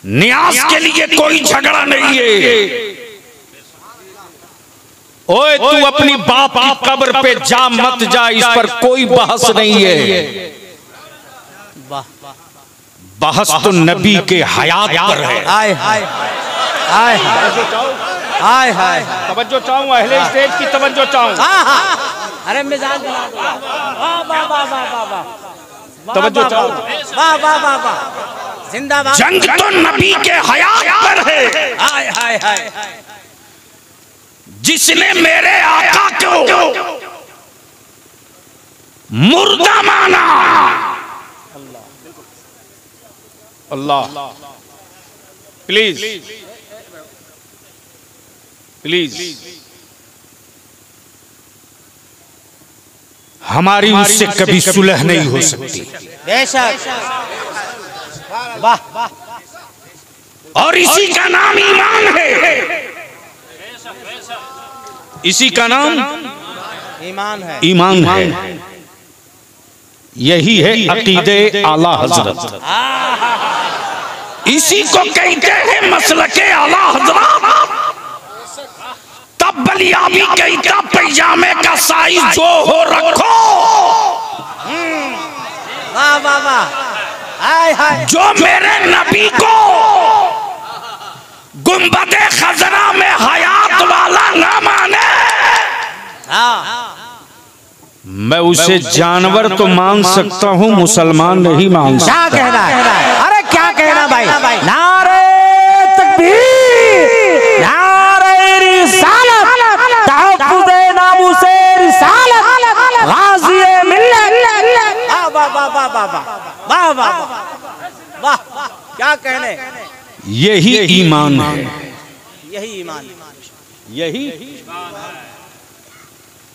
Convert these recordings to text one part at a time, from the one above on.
न्यास के लिए कोई झगड़ा नहीं है। ओए तू अपनी बाप की कब्र पे जा मत जा, इस पर कोई बहस नहीं है। बहस तो नबी के हयात पर है। हाय हाय हाय हाय हाय, तवज्जो चाहूं, अहले स्टेज की तवज्जो चाहूं। अरे मिजाज बना दो। वाह वाह वाह वाह वाह, तवज्जो चाहूं। वाह वाह वाह वाह, जिंदाबाद। जंग तो नबी के हयात पर है। हाय हाय हाय, जिसने मेरे आका को मुर्दा माना, अल्लाह प्लीज प्लीज हमारी उससे कभी सुलह नहीं हो सकती। बेशक, वाह, और इसी का नाम ईमान है। इसी का नाम ईमान है। ईमान है। यही है अकीदे आला हजरत। इसी को कहते हैं मसलके आला हजरत। तब बलियाबी कहता पैजामे का साइज जो हो रखो। वाह वाह वाह, हाय हाय। जो मेरे नबी को गुंबदे खजरा में हयात वाला ना माने, मैं उसे जानवर तो मान सकता हूँ, मुसलमान नहीं मान सकता। क्या कहना है? अरे क्या कहना भाई? नारे तकबीर, नारे रिसालत, तहफ्फुज़े नामुसे रिसालत, गाज़िए मिल्लत। वाह वाह वाह वाह वाह वाह वाह वाह, क्या कहने। यही ईमान है। यही ईमान, यही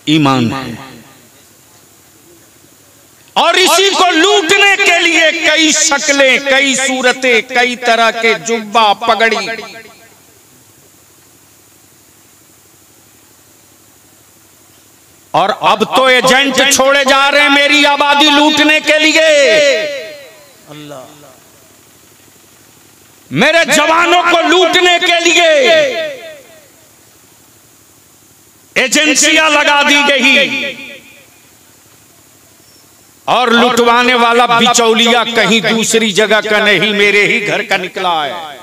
ईमान है। और इसी को लूटने के लिए कई शक्लें, कई सूरतें, कई तरह के जुब्बा पगड़ी, और अब तो एजेंट छोड़े जा रहे हैं मेरी आबादी लूटने के लिए। अल्लाह, मेरे जवानों को लूटने के लिए एजेंसियां लगा दी गई, और लुटवाने वाला बिचौलिया कहीं दूसरी जगह का नहीं, मेरे ही घर का निकला है।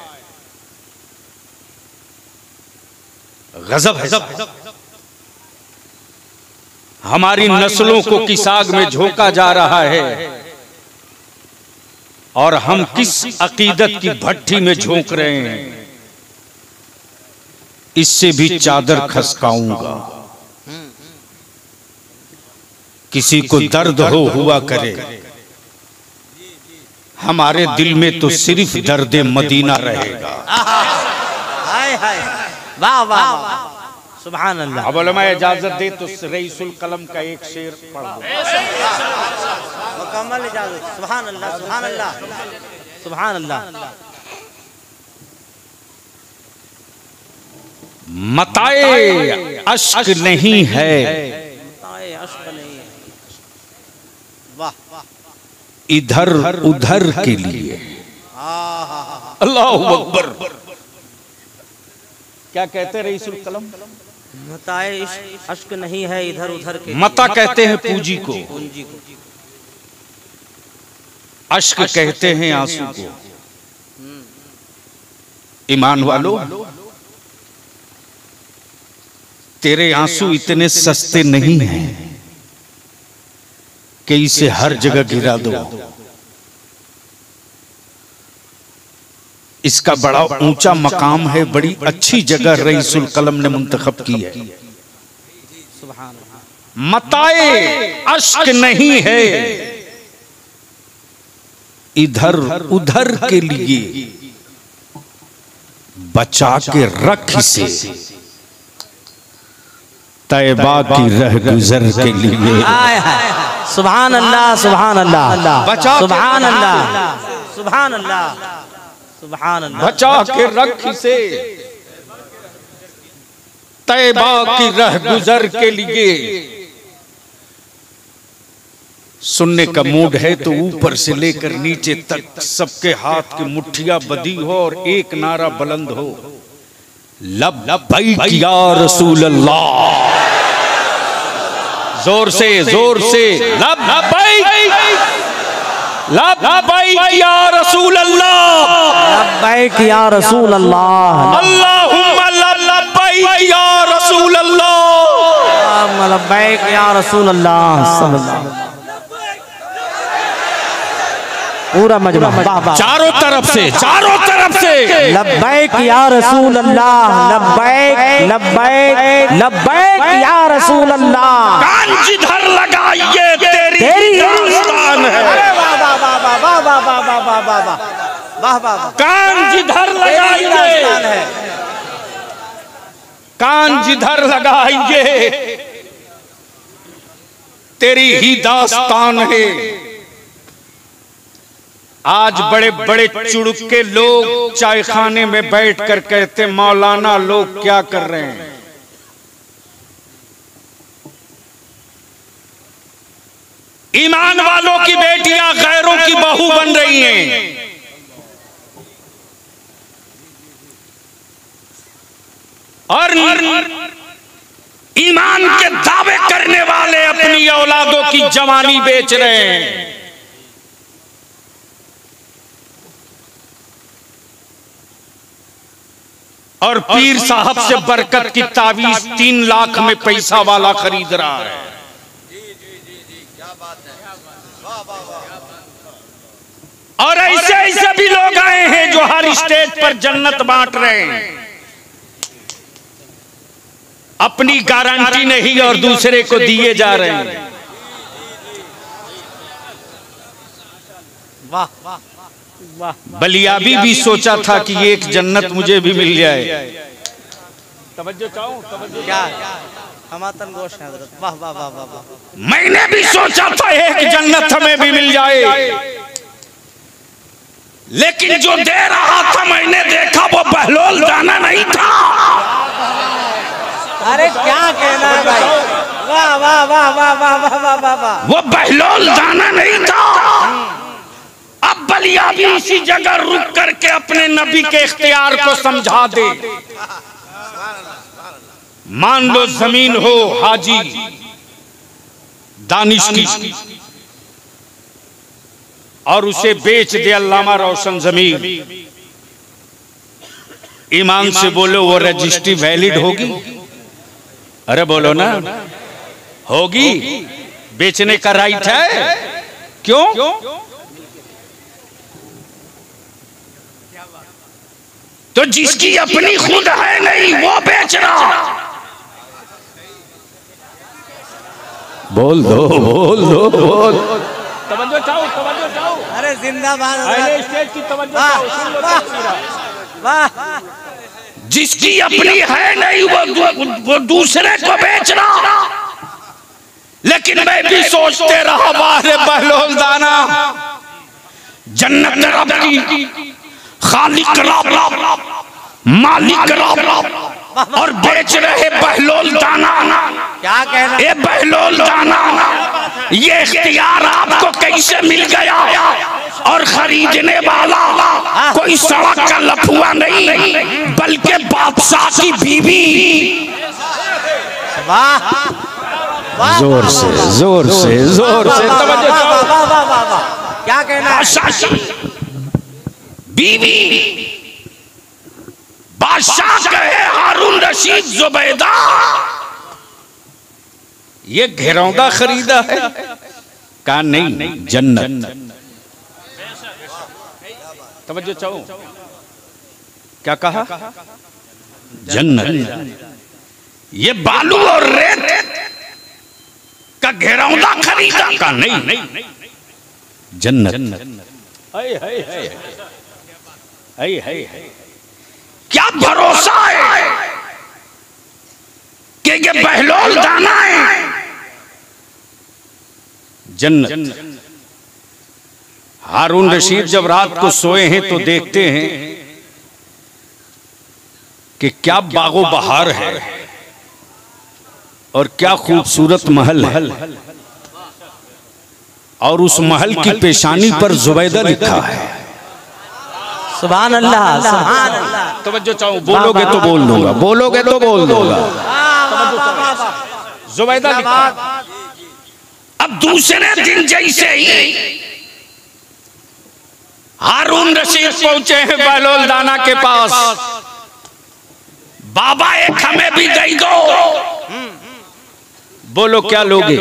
गजब है। हमारी नस्लों को किस आग में झोंका जा रहा है, और हम किस अकीदत की भट्टी में झोंक रहे हैं। इससे भी चादर खसकाऊंगा। किसी को दर्द हुआ करे, हमारे दिल में तो सिर्फ दर्द मदीना रहेगा। हाय हाय, वाह वाह वाह, सुभान अल्लाह। अब उलमा इजाजत दे तो रईसुल कलम का एक शेर पढ़ दो। मुकम्मल इजाजत। सुभान अल्लाह, सुभान अल्लाह, सुभान अल्लाह। मताए अश्क नहीं है, मताए अश्क नहीं है, वाह, इधर उधर के लिए। अल्लाहु अकबर। क्या कहते रईसुल कलम? मताए अश्क नहीं है, इधर उधर के। मता कहते हैं पूंजी को, पूंजी को। अश्क कहते हैं आंसू को। ईमान वालों, तेरे आंसू इतने सस्ते नहीं हैं कि इसे हर जगह गिरा दो। इसका बड़ा ऊंचा मकाम है, बड़ी अच्छी जगह रईसुल कलम ने मुंतखब की है। मताए अश्क नहीं है, इधर उधर के लिए बचा के रख इसे, तैबा की रह गुजर के लिए। सुभान अल्लाह, सुभान अल्लाह, सुभान अल्लाह, सुभान अल्लाह, सुभान अल्लाह। बचा के रख इसे, तैबा की रह गुजर के लिए। सुनने का मूड है तो ऊपर से लेकर नीचे तक सबके हाथ की मुट्ठियां बधी हो और एक नारा बुलंद हो, लब्बैक या रसूल अल्लाह। जोर से लब्बैक लब्बैक या रसूल अल्लाह, लब्बैक या रसूल अल्लाह, अल्लाहुम्मा लब्बैक या रसूल अल्लाह, लब्बैक या रसूल अल्लाह। पूरा मजमा चारों तरफ से लब्बैक या रसूल अल्लाह, लब्बैक लब्बैक लब्बैक या रसूल अल्लाह। कान जिधर लगाइए तेरी दास्तान है। कान जिधर लगाइए, कान जिधर लगाइए तेरी ही दास्तान है। आज बड़े बड़े चुड़के लोग चाय खाने में बैठकर कहते मौलाना लोग क्या कर रहे हैं। ईमान वालों की बेटियां गैरों की बहू बन रही हैं। और ईमान के दावे करने वाले अपनी औलादों की जवानी बेच रहे हैं। और पीर साहब से बरकत की तावीज 3 लाख में पैसा वाला खरीद रहा है। और ऐसे ऐसे भी लोग आए हैं जो हर स्टेज पर जन्नत बांट रहे हैं। अपनी गारंटी नहीं और दूसरे को दिए जा रहे हैं। वाह वाह वाह। बलियाबी भी सोचा था कि एक जन्नत मुझे भी मिल जाए। तवज्जो चाहूं, तवज्जो क्या हमातन गोश है हजरत। वाह वाह वाह वाह। मैंने भी सोचा था एक जन्नत हमें भी मिल जाए, लेकिन जो दे रहा था मैंने देखा वो बहलोल दाना नहीं था। अरे क्या कहना है भाई। वाह वाह वाह वाह वाह वाह वाह वाह। वो बहलोल दाना नहीं था। अब बलियाबी इसी जगह रुक करके अपने नबी के इख्तियार को समझा दे। मान लो जमीन हो हाजी दानिश की और उसे बेच दे अल्लामा रोशन जमीन। ईमान से बोलो वो रजिस्ट्री वैलिड होगी? अरे बोलो ना, होगी? बेचने का राइट है। क्यों? तो जिसकी अपनी खुद है नहीं वो बेच रहा। बोल दो बोल दो बोल। तवज्जो चाहो, तवज्जो चाहो। अरे जिंदाबाद। पहले स्टेज की तवज्जो चाहो। सुन लो तस्वीर। वाह। जिसकी अपनी है नहीं वो दूसरे को बेच रहा। लेकिन मैं भी सोचते रहा वारे बहलोल दाना, जन्नत रब की, खालिक रब, मालिक रब, और बेच रहे बहलोल दाना। क्या कहना? ये बहलोल दाना, ये इख्तियार आपको कैसे मिल गया? और खरीदने वाला कोई सड़क का लफुआ नहीं बल्कि बादशाह की बीवी। वाह। जोर से जोर से जोर से तवज्जो चाहो। वाह वाह वाह वाह। क्या कहना है? बादशाह की बीवी। बादशाह कहे हारून रशीद जुबैदा ये घिरौंदा खरीदा है। कहा नहीं, जन्नत। तवज्जो चाहो। क्या कहा? जन्नत। ये बालू और रेत का घिरौंदा खरीदा? का नहीं, जन्नत। क्या भरोसा है कि ये बहलोल दाना है? जन्नत। हारून रशीद जब रात को सोए हैं तो देखते हैं कि क्या बागो बहार है और क्या खूबसूरत महल है। और उस महल की पेशानी पर जुबैदा लिखा है। सुभान अल्लाह, सुभान अल्लाह। तवज्जो चाहो, बोलोगे तो बोल दूंगा, बोलोगे तो बोल दूंगा। जुबैदा लिखा। अब दूसरे दिन जैसे ही हारून रशीद पहुंचे हैं बहलोल दाना के पास, बाबा एक हमें भी दे दो। बोलो क्या लोगे?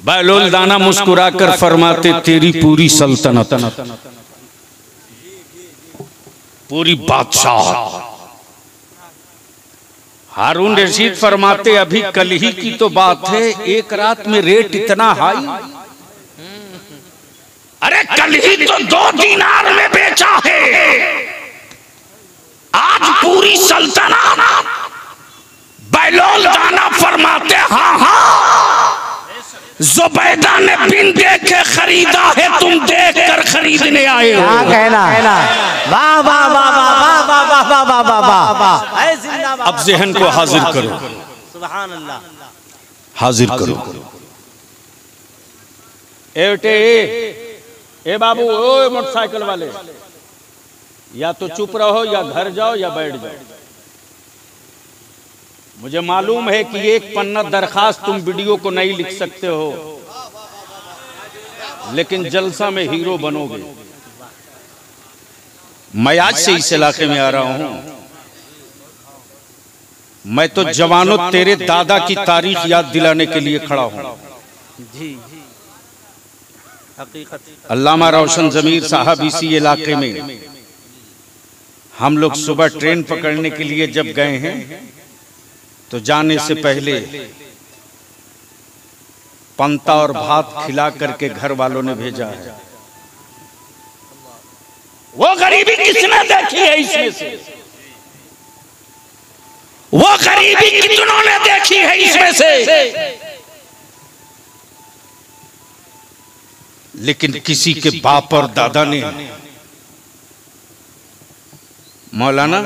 बहलोल दाना मुस्कुराकर फरमाते तेरी पूरी सल्तनत, पूरी बादशाह। हारून रशीद फरमाते अभी कल ही की तो बात है, एक रात में रेट इतना हाई। अरे कल ही तो 2 दीनार में बेचा है, आज पूरी सल्तनत। बहलोल दाना फरमाते हाँ हाँ, जुबैदा ने बिन देखे खरीदा है, तुम देख कर खरीदने आए हो। क्या कहना है ना? वाह वाह वाह वाह वाह वाह वाह वाह वाह वाह। अब ज़हन को हाजिर करो, सुभान अल्लाह, हाजिर करो। ए बाबू, ओ मोटरसाइकिल वाले, या तो चुप रहो या घर जाओ या बैठ जाओ। मुझे मालूम है कि एक पन्ना दरखास्त तुम वीडियो को नहीं लिख सकते हो, लेकिन जलसा में हीरो बनोगे। मैं आज से इस इलाके में आ रहा हूं, मैं तो जवानों तेरे दादा की तारीख याद दिलाने के लिए खड़ा हूं। जी हकीकत। अल्लामा रोशन जमीर साहब इसी इलाके में हम लोग सुबह ट्रेन पकड़ने के लिए जब गए हैं तो जाने से पहले पंता और भात खिला करके घर वालों ने भेजा है। वो गरीबी किसने देखी है इसमें से? वो गरीबी कितनों ने देखी है इसमें से? लेकिन किसी के बाप और दादा ने मौलाना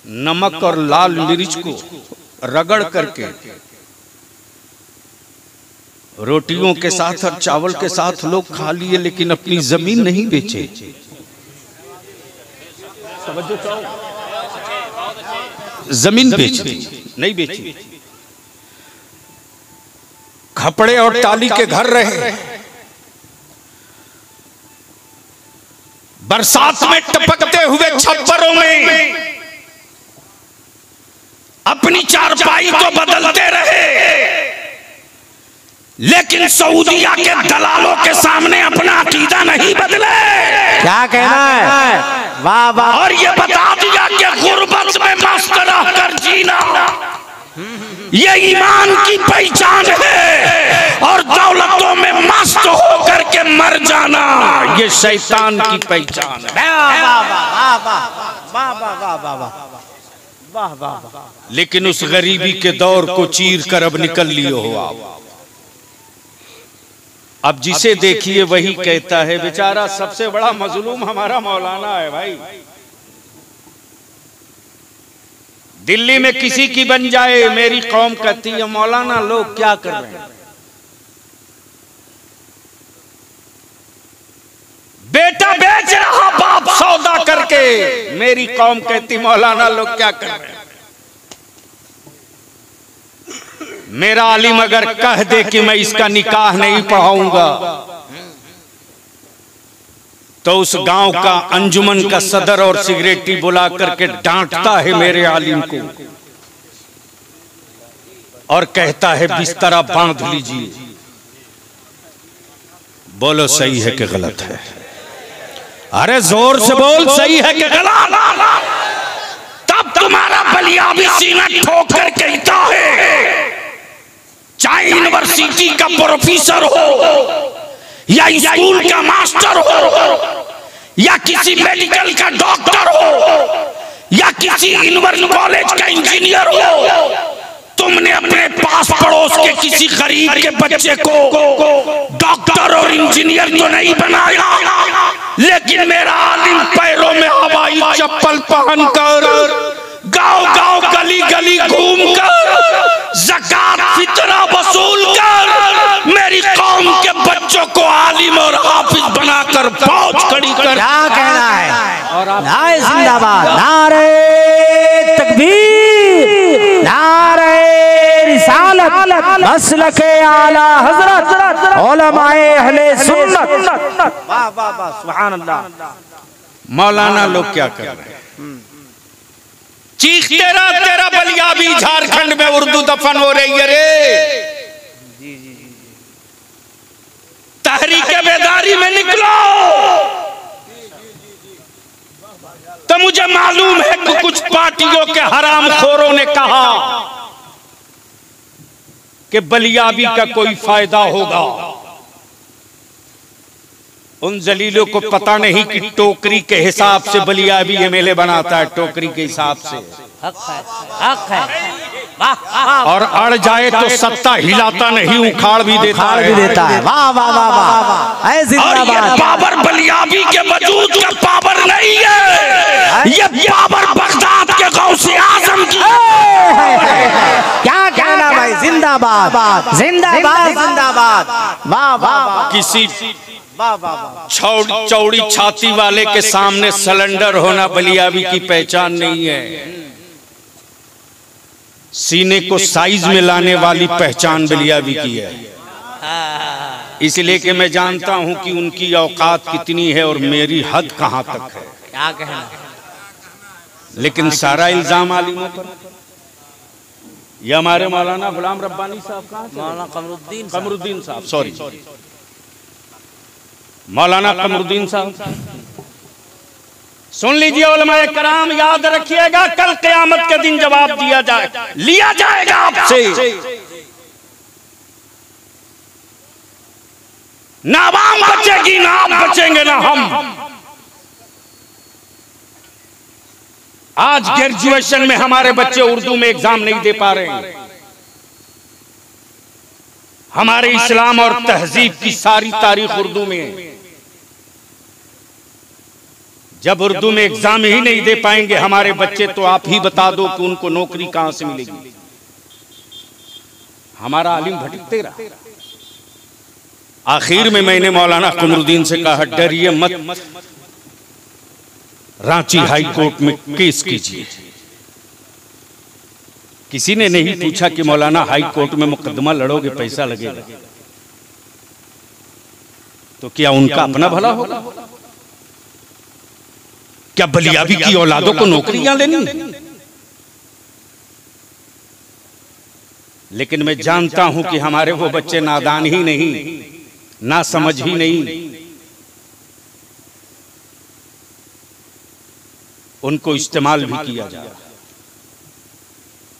नमक और लाल मिर्च को रगड़ करके रोटियों के साथ और चावल के साथ लोग खा लिए, लेकिन अपनी जमीन नहीं बेचे। जमीन बेच दी, नहीं बेची। खपड़े और टाली के घर रहे, बरसात में टपकते हुए छप्परों में अपनी चारपाई को बदलते रहे, लेकिन सऊदिया के दलालों के सामने अपना अकीदा नहीं बदले। क्या कहना है? वाह वाह। और ये बता दिया कि गुर्बत में मस्त रहकर जीना ये ईमान की पहचान है, और दौलतों में मस्त होकर के मर जाना ये शैतान की पहचान है। लेकिन उस गरीबी के दौर को चीर कर अब निकल लिए हो आप। अब जिसे देखिए वही कहता है बेचारा सबसे बड़ा मजलूम हमारा मौलाना है भाई। दिल्ली में किसी की बन जाए, मेरी कौम कहती है मौलाना लोग क्या कर रहे हैं। बेटा बेच रहा बाप सौदा करके, मेरी कौम कहती मौलाना लोग क्या कर रहे हैं। मेरा आलिम अगर कह दे कि मैं इसका निकाह नहीं पढ़ाऊंगा तो उस गांव का अंजुमन का सदर और सिगरेटी बुला करके डांटता है मेरे आलिम को और कहता है बिस्तरा बांध लीजिए। बोलो सही है कि गलत है? अरे जोर से बोल, सही है कि गलत? तब तुम्हारा बलिया भी सीना ठोक कर कहता है, चाहे यूनिवर्सिटी का प्रोफेसर हो या स्कूल का मास्टर हो या किसी मेडिकल का डॉक्टर हो या किसी यूनिवर्सिटी कॉलेज का इंजीनियर हो, तुमने अपने पास पड़ोस के किसी गरीब के बच्चे को डॉक्टर और इंजीनियर तो नहीं बनाया, लेकिन मेरा आलिम पैरों में हवाई चप्पल पहनकर गांव गांव गली गली घूमकर ज़कात फितरा वसूल कर मेरी कौम बच्चों को आलिम और हाफिज बनाकर फौज खड़ी कर। क्या कहना है? और नारे जिंदाबाद, नारे तकबीर, नारे रिसालत, मसलके आला हजरत, उलमाए अहले सुन्नत। वाह वाह वाह, सुभान अल्लाह। मौलाना लोग क्या कर रहे हैं? चीखते रहा तेरा बलिया भी झारखंड में उर्दू दफन हो रही है रे। तहरीके बेदारी में निकलो। तो मुझे मालूम है कि कुछ पार्टियों के हरामखोरों ने कहा कि बलियाबी का कोई फायदा होगा। उन जलीलों को पता नहीं कि टोकरी के हिसाब से बलियाबी एमएलए बनाता है, टोकरी के हिसाब से। हक है, हक है। और अड़ जाए तो सत्ता हिलाता नहीं, उखाड़ भी देता है। वाह वाह वाह वाह, ऐ जिंदाबाद। पावर बलियाबी के वजूद का पावर नहीं है, ये पावर बगदाद के गौसे आजम की। क्या कहना भाई? जिंदाबाद जिंदाबाद जिंदाबाद। वाह वाह। किसी चौड़ी छाती वाले के सामने सिलेंडर होना बलियाबी की पहचान नहीं है। सीने को साइज में लाने वाली पहचान बलियाबी की है। इसलिए कि मैं जानता हूं कि उनकी औकात कितनी है और मेरी हद कहां तक है। क्या कहना? लेकिन सारा इल्जाम आलिमों पर। ये हमारे मौलाना गुलाम रब्बानी साहब कहाँ? मौलाना कमरुद्दीन साहब, सॉरी, मौलाना कमरुद्दीन साहब। सुन लीजिए उलमाए कराम, याद रखिएगा, कल क़यामत के दिन जवाब दिया लिया जाएगा आपसे। ना आवाम बचेगी, ना आप बचेंगे, ना हम। आज ग्रेजुएशन में हमारे बच्चे उर्दू में एग्जाम नहीं दे पा रहे हैं। हमारे इस्लाम और तहजीब की सारी तारीख उर्दू में है। जब उर्दू में एग्जाम ही नहीं दे पाएंगे हमारे बच्चे, तो आप ही बता दो कि उनको नौकरी कहां से मिलेगी। हमारा आलिम भटकते रहा। आखिर में मैंने मौलाना कमरुद्दीन से कहा, डरिए मत, रांची हाई कोर्ट में केस कीजिए। किसी ने नहीं पूछा कि मौलाना हाई कोर्ट में मुकदमा लड़ोगे, पैसा लगेगा। तो क्या उनका अपना भला होगा? क्या बलियाबी की औलादों को नौकरियां लेनी? लेकिन मैं जानता हूं कि हमारे वो बच्चे नादान ही नहीं, ना समझ ही नहीं, उनको इस्तेमाल भी किया जाए।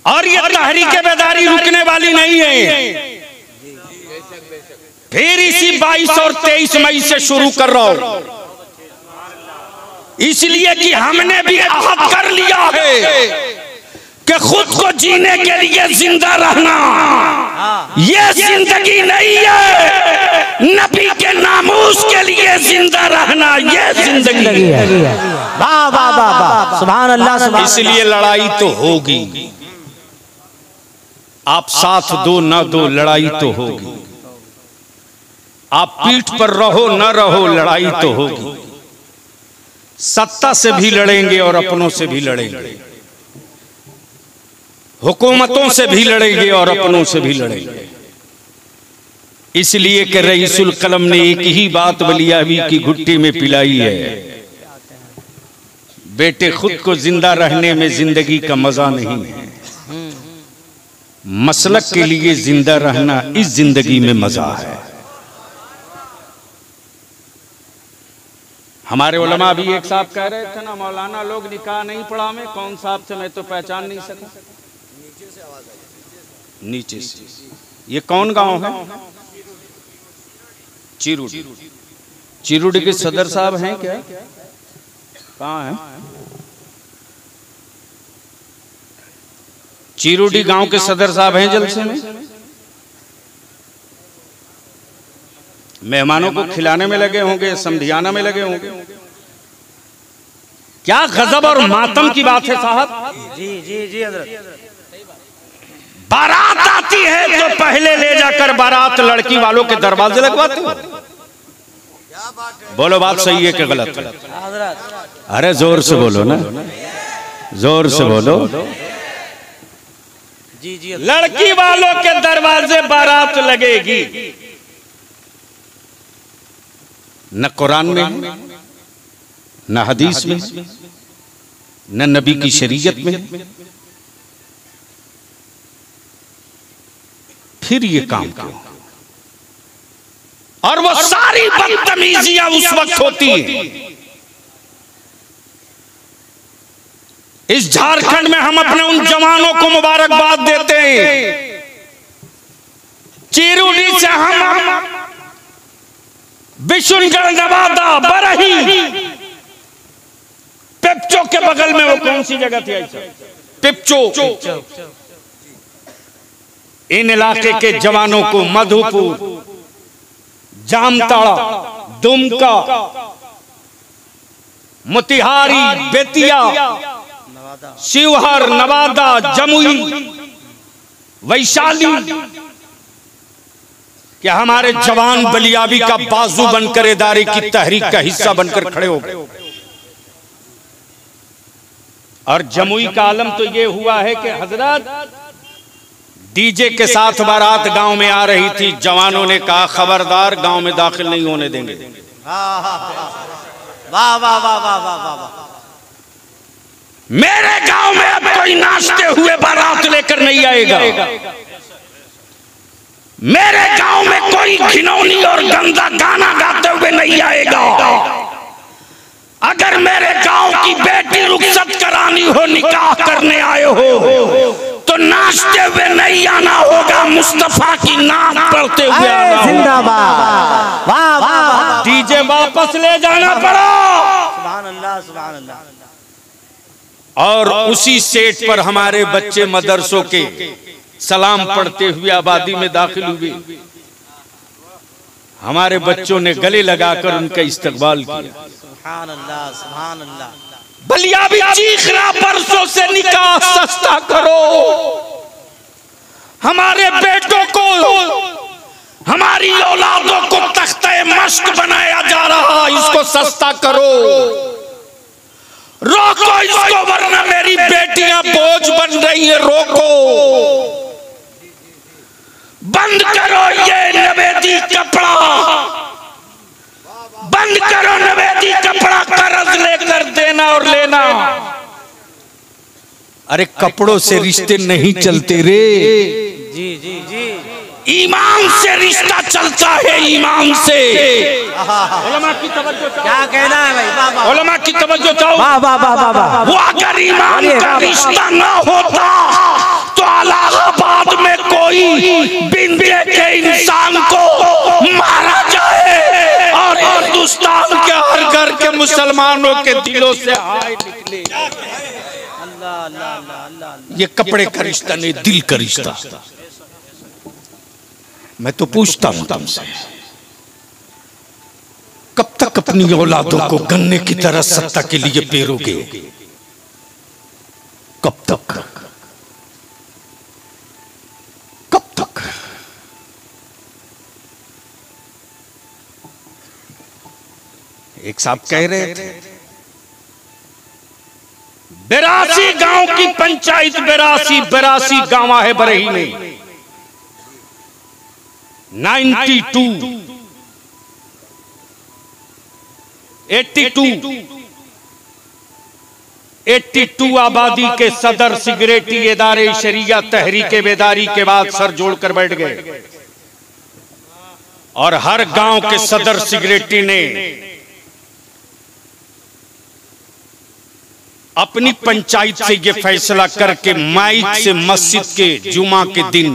और ये तहरीके बेदारी रुकने वाली नहीं है। फिर इसी 22 और 23 मई से शुरू कर रहा हूं, इसलिए कि हमने भी अहद कर लिया है कि खुद को जीने के लिए जिंदा रहना ये जिंदगी नहीं है, नबी के नामूस के लिए जिंदा रहना ये जिंदगी है। वाह वाह वाह वाह, सुभान अल्लाह, सुभान। इसलिए लड़ाई तो होगी, आप साथ दो ना दो, लड़ाई तो होगी। आप पीठ पर रहो ना रहो, लड़ाई तो होगी। सत्ता से भी लड़ेंगे और अपनों से भी लड़ेंगे, हुकूमतों से भी लड़ेंगे और अपनों से भी लड़ेंगे। इसलिए कि रईसुल कलम ने एक ही बात बलियाबी की घुट्टी में पिलाई है, बेटे खुद को जिंदा रहने में जिंदगी का मजा नहीं है, मसलक के लिए जिंदा रहना इस जिंदगी में मजा है। हमारे उलमा भी एक साहब कह रहे थे ना, मौलाना लोग निकाह नहीं पढ़ा में, कौन साहब से मैं तो पहचान नहीं सका। नीचे से। ये कौन गांव है? चिरुडी। चिरुडी के सदर साहब हैं क्या? कहाँ हैं? चिरुडी गांव के सदर साहब हैं जलसे में। मेहमानों को खिलाने में लगे होंगे, समझाना में लगे होंगे। क्या गजब और मातम की बात है साहब। जी जी जी हज़रत। बारात आती है तो पहले ले जाकर बारात लड़की वालों के दरवाजे लगवाते हो। बोलो बात सही है कि गलत है? अरे जोर से बोलो ना, जोर से बोलो। जी जी। लड़की वालों के दरवाजे बारात लगेगी। न कुरान में, न हदीस में, न नबी की शरीयत में। फिर ये काम क्यों? और वो सारी बदतमीजियां उस वक्त होती हैं। इस झारखंड में हम अपने उन जवानों को मुबारकबाद देते हैं। चिरुली से हम बिशुनगढ़, नवादा, बरही, पिपचो के बगल में, वो कौन सी जगह थी ऐसा? पिपचो। इन इलाके के जवानों को मधुपुर, जामताड़ा, दुमका, मोतिहारी, बेतिया, शिवहर, नवादा, जमुई, वैशाली, क्या हमारे जवान बलियाबी का बाजू बनकर इदारे की तहरीक का हिस्सा बनकर खड़े हो गए। और जमुई का आलम तो ये हुआ है कि हजरत डीजे के साथ बारात गांव में आ रही थी। जवानों ने कहा खबरदार, गांव में दाखिल नहीं होने देंगे। वाह वाह वाह वाह वाह वाह। मेरे गांव में अब कोई नाचते हुए बारात लेकर नहीं आएगा। मेरे गांव में कोई घिनौनी और गंदा गाना गाते हुए नहीं आएगा। अगर मेरे गांव की बेटी रुखसत करानी हो, निकाह करने आए हो, तो नाचते हुए नहीं आना होगा, मुस्तफा की नाम पढ़ते हुए आना। जिंदाबाद। वाह वाह। डीजे वापस ले जाना पड़ा। सुभान अल्लाह, सुभान अल्लाह। और उसी सेट पर हमारे बच्चे मदरसों के सलाम पढ़ते हुए आबादी में दाखिल हुए। हमारे बच्चों ने गले लगाकर उनका इस्तकबाल किया। सुभान अल्लाह, सुभान अल्लाह। बलिया भी चीख रहा, बरसों से निकाह सस्ता करो, हमारे बेटों को, हमारी औलादों को तख्ते मश्क बनाया जा रहा, इसको सस्ता करो, रोको इसको, वरना मेरी बेटियां बोझ बन रही है, रोको, बंद करो ये नवेदी कपड़ा, बंद करो नवेदी कपड़ा, कर्ज लेकर देना और लेना। अरे कपड़ों से रिश्ते नहीं चलते रे। जी जी जी। ईमान से रिश्ता चलता है, ईमान से। उलमा की तवज्जो चाहो। क्या कहना है भाई? वाह वाह। उलमा की तवज्जो चाहो। वाह वाह वाह वाह वाह। वो अगर ईमान का रिश्ता ना होता तो इलाहाबाद में कोई बिंदे के इंसान को मारा जाए और हिंदुस्तान के हर घर के मुसलमानों के दिलों से हाय निकले। अल्लाह अल्लाह अल्लाह। ये कपड़े का रिश्ता नहीं, दिल का रिश्ता। मैं तो पूछता हूं तुमसे, कब तक अपनी औलादों को गन्ने की तरह सत्ता के लिए पेरोगे? कब तक? कब तक? एक साहब कह रहे थे 82 गांव की पंचायत, 82 गांव है बरही में। 82 आबादी के सदर सिगरेटी इदारे शरिया तहरीके बेदारी के बाद सर जोड़कर बैठ गए और हर गांव के सदर सिगरेटी ने अपनी पंचायत से यह फैसला करके माइक से मस्जिद के जुमा के दिन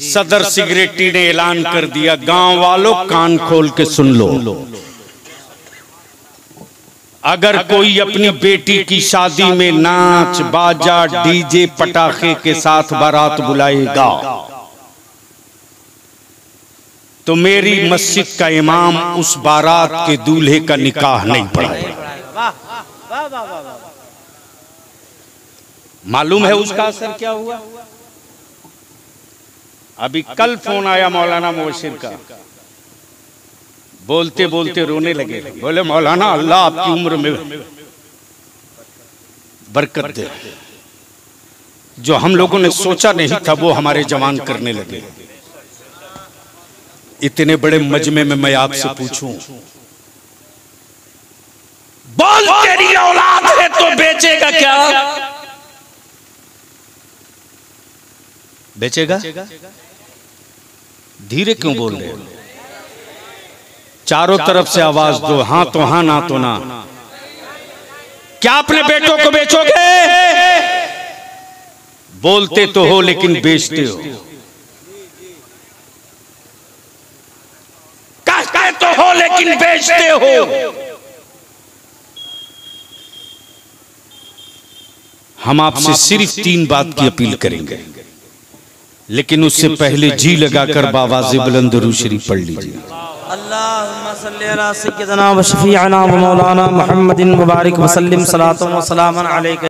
सदर सिगरेटी ने ऐलान कर दिया, गांव वालों कान खोल के सुन लो, अगर कोई अपनी बेटी की शादी में नाच बाजा डीजे पटाखे के साथ बारात बुलाएगा तो मेरी मस्जिद का इमाम उस बारात के दूल्हे का निकाह नहीं पढ़ाएगा। मालूम है उसका असर क्या हुआ? अभी कल फोन आया मौलाना मुबशिर का, बोलते बोलते रोने लगे। बोले मौलाना अल्लाह आपकी उम्र में बरकत दे, जो हम लोगों ने सोचा नहीं था वो हमारे जवान करने लगे। इतने बड़े मजमे में मैं आपसे पूछूं, बोल तेरी औलाद है तो बेचेगा क्या? बेचेगा? धीरे क्यों बोल रहे हो? चारों तरफ से आवाज दो, हाँ तो हाँ, ना तो ना। क्या अपने बेटों को बेचोगे? बोलते तो हो लेकिन बेचते हो। कहते तो हो लेकिन बेचते हो। हम आपसे सिर्फ 3 बात की अपील करेंगे, लेकिन उससे पहले जी लगाकर बावाज़े बुलंद दुरूद शरीफ पढ़ लीजिए। अल्लाहुम्मा सल्ली अला सय्यिदना व शफीअना व मौलाना मुहम्मदिन मुबारक व सल्लिम सलातन व सलामन अलैका।